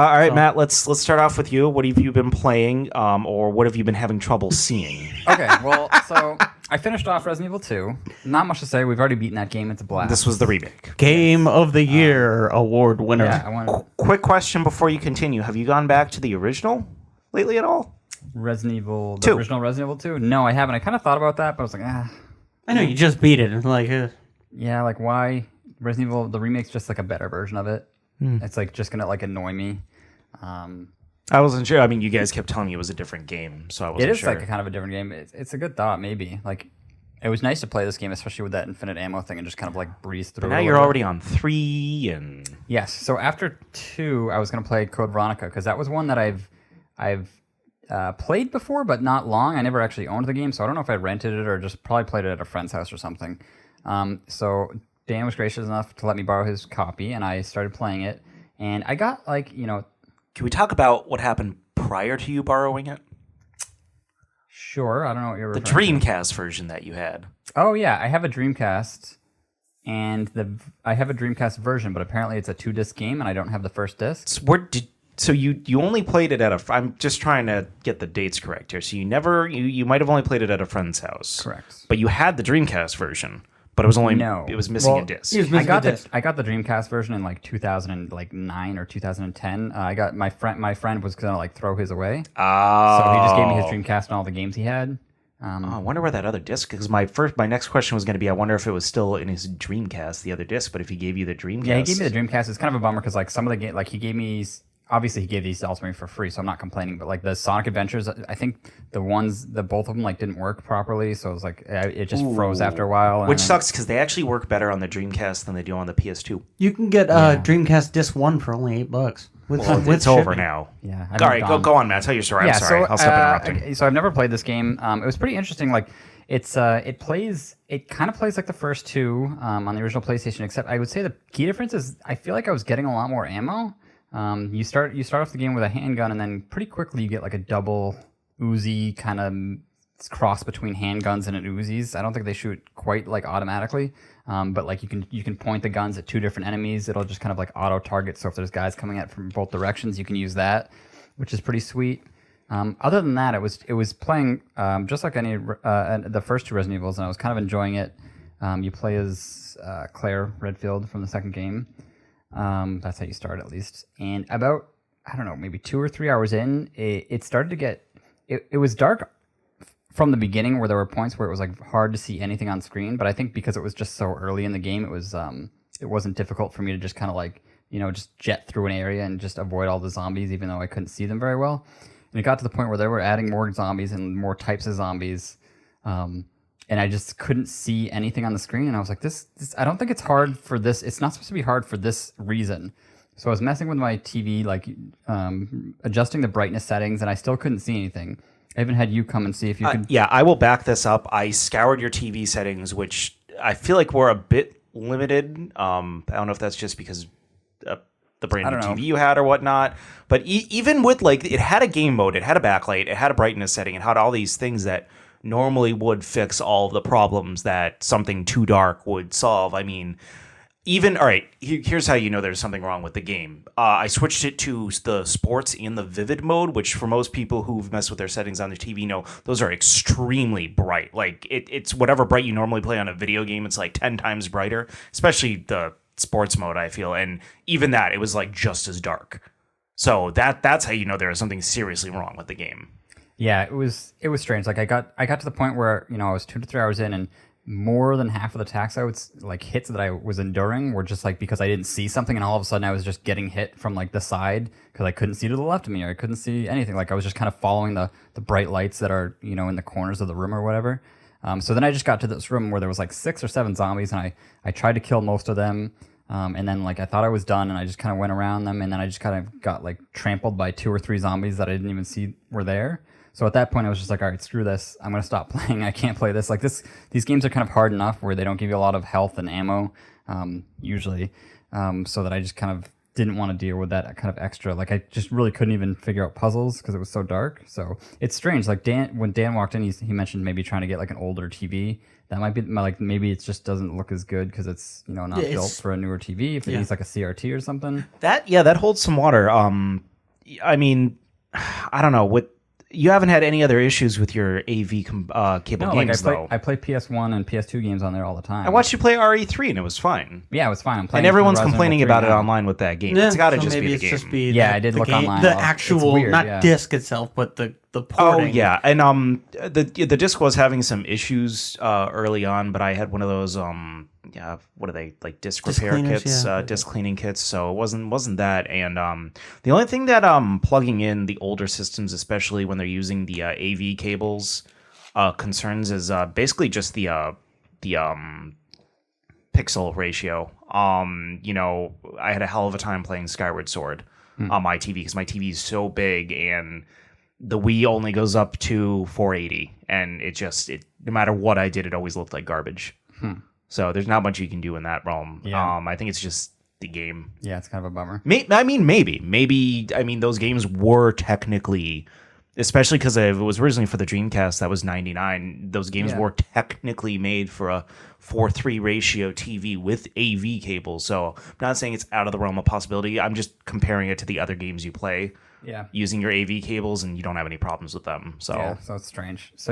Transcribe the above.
All right, Matt. Let's start off with you. What have you been playing, or what have you been having trouble seeing? Okay, well, so I finished off Resident Evil 2. Not much to say. We've already beaten that game. It's a blast. This was the remake. Game of the Year award winner. Yeah, I want Quick question before you continue: have you gone back to the original lately at all? Resident Evil, the 2. original Resident Evil 2. No, I haven't. I kind of thought about that, but I was like, I know you just beat it. yeah, like why Resident Evil the remake's just like a better version of it. It's like just gonna like annoy me. I wasn't sure. I mean, you guys kept telling me it was a different game, so I wasn't It is sure. like a kind of a different game. It's a good thought, maybe. Like, it was nice to play this game, especially with that infinite ammo thing, and just kind of like breeze through. But now it a you're little already on 3, and Yes. So after 2, I was gonna play Code Veronica because that was one that I've played before, but not long. I never actually owned the game, so I don't know if I rented it or just probably played it at a friend's house or something. So Dan was gracious enough to let me borrow his copy, and I started playing it. And I got can we talk about what happened prior to you borrowing it? Sure, I don't know what you're The referring to. Dreamcast version that you had. Oh yeah, I have a Dreamcast, and I have a Dreamcast version, but apparently it's a 2-disc game, and I don't have the first disc. So you only played it at a. I'm just trying to get the dates correct here. So you might have only played it at a friend's house. Correct. But you had the Dreamcast version, but it was only it was missing a disc. I got the Dreamcast version in like 2009 or 2010. I got my friend was gonna like throw his away, so he just gave me his Dreamcast and all the games he had. I wonder where that other disc. Because my next question was going to be, I wonder if it was still in his Dreamcast, the other disc. But if he gave you the Dreamcast, Yeah, he gave me the Dreamcast. It's kind of a bummer because like some of the game, like he gave me. Obviously, he gave these dolls to me for free, so I'm not complaining. But like the Sonic Adventures, I think both of them like didn't work properly, so it was like it just froze after a while. Which sucks because they actually work better on the Dreamcast than they do on the PS2. You can get Dreamcast Disc 1 for only $8. It's over now. Yeah. All right, go on, Matt. Tell your story. I'm sorry. I'll stop interrupting. So I've never played this game. It was pretty interesting. Like it kind of plays like the first 2 on the original PlayStation, except I would say the key difference is I feel like I was getting a lot more ammo. You start off the game with a handgun, and then pretty quickly you get like a double Uzi kind of cross between handguns and an Uzis. I don't think they shoot quite like automatically, but like you can point the guns at 2 different enemies. It'll just kind of like auto target. So if there's guys coming at from both directions, you can use that, which is pretty sweet. Other than that, it was playing just like any the first 2 Resident Evils, and I was kind of enjoying it. You play as Claire Redfield from the second game. That's how you start, at least. And about, I don't know, maybe 2 or 3 hours in, it started to get... It was dark from the beginning, where there were points where it was like hard to see anything on screen. But I think because it was just so early in the game, it wasn't difficult for me to just kind of like, just jet through an area and just avoid all the zombies, even though I couldn't see them very well. And it got to the point where they were adding more zombies and more types of zombies. And I just couldn't see anything on the screen. And I was like, this I don't think it's hard for this. It's not supposed to be hard for this reason. So I was messing with my TV, like adjusting the brightness settings, and I still couldn't see anything. I even had you come and see if you could. Yeah, I will back this up. I scoured your TV settings, which I feel like were a bit limited. I don't know if that's just because the brand new TV you had or whatnot. But even with like, it had a game mode, it had a backlight, it had a brightness setting, it had all these things that normally would fix all the problems that something too dark would solve. I mean, all right, here's how you know there's something wrong with the game. I switched it to the sports and the vivid mode, which for most people who've messed with their settings on their TV know those are extremely bright. Like it's whatever bright you normally play on a video game, it's like 10 times brighter, especially the sports mode, I feel. And even that, it was like just as dark. So that's how you know there is something seriously wrong with the game. Yeah, it was strange. Like I got to the point where I was 2 to 3 hours in, and more than half of the attacks I would like hits that I was enduring were just like because I didn't see something, and all of a sudden I was just getting hit from like the side because I couldn't see to the left of me, or I couldn't see anything. Like I was just kind of following the bright lights that are in the corners of the room or whatever. So then I just got to this room where there was like 6 or 7 zombies, and I tried to kill most of them. And then like I thought I was done, and I just kind of went around them, and then I just kind of got like trampled by 2 or 3 zombies that I didn't even see were there. So at that point, I was just like, all right, screw this. I'm going to stop playing. I can't play this. Like these games are kind of hard enough where they don't give you a lot of health and ammo, usually. So that I just kind of didn't want to deal with that kind of extra. Like I just really couldn't even figure out puzzles because it was so dark. So it's strange. Like when Dan walked in, he mentioned maybe trying to get like an older TV. That might be like maybe it just doesn't look as good because it's not built for a newer TV. If it needs like a CRT or something. That holds some water. I mean, I don't know what. You haven't had any other issues with your AV cable No, games, like though. I play PS1 and PS2 games on there all the time. I watched you play RE3 and it was fine. Yeah, it was fine. I'm playing And everyone's Resident complaining Evil 3 about it now. online with that game. It's got to just be the game. Yeah, I did look online. The It's actual, weird, not yeah. disc itself, but the Oh porting. yeah, and the disc was having some issues early on, but I had one of those what are they, like disc repair cleaners, kits, yeah. disc cleaning kits. So it wasn't that. And the only thing that plugging in the older systems, especially when they're using the AV cables, concerns is basically just the pixel ratio. I had a hell of a time playing Skyward Sword on my TV because my TV is so big and the Wii only goes up to 480, and it no matter what I did, it always looked like garbage. So there's not much you can do in that realm. Yeah. I think it's just the game. Yeah, it's kind of a bummer. Maybe. I mean, those games were technically, especially because it was originally for the Dreamcast. That was 99. Those games were technically made for a 4:3 ratio TV with AV cables. So I'm not saying it's out of the realm of possibility. I'm just comparing it to the other games you play. Yeah. Using your AV cables, and you don't have any problems with them. So Yeah, so it's strange. So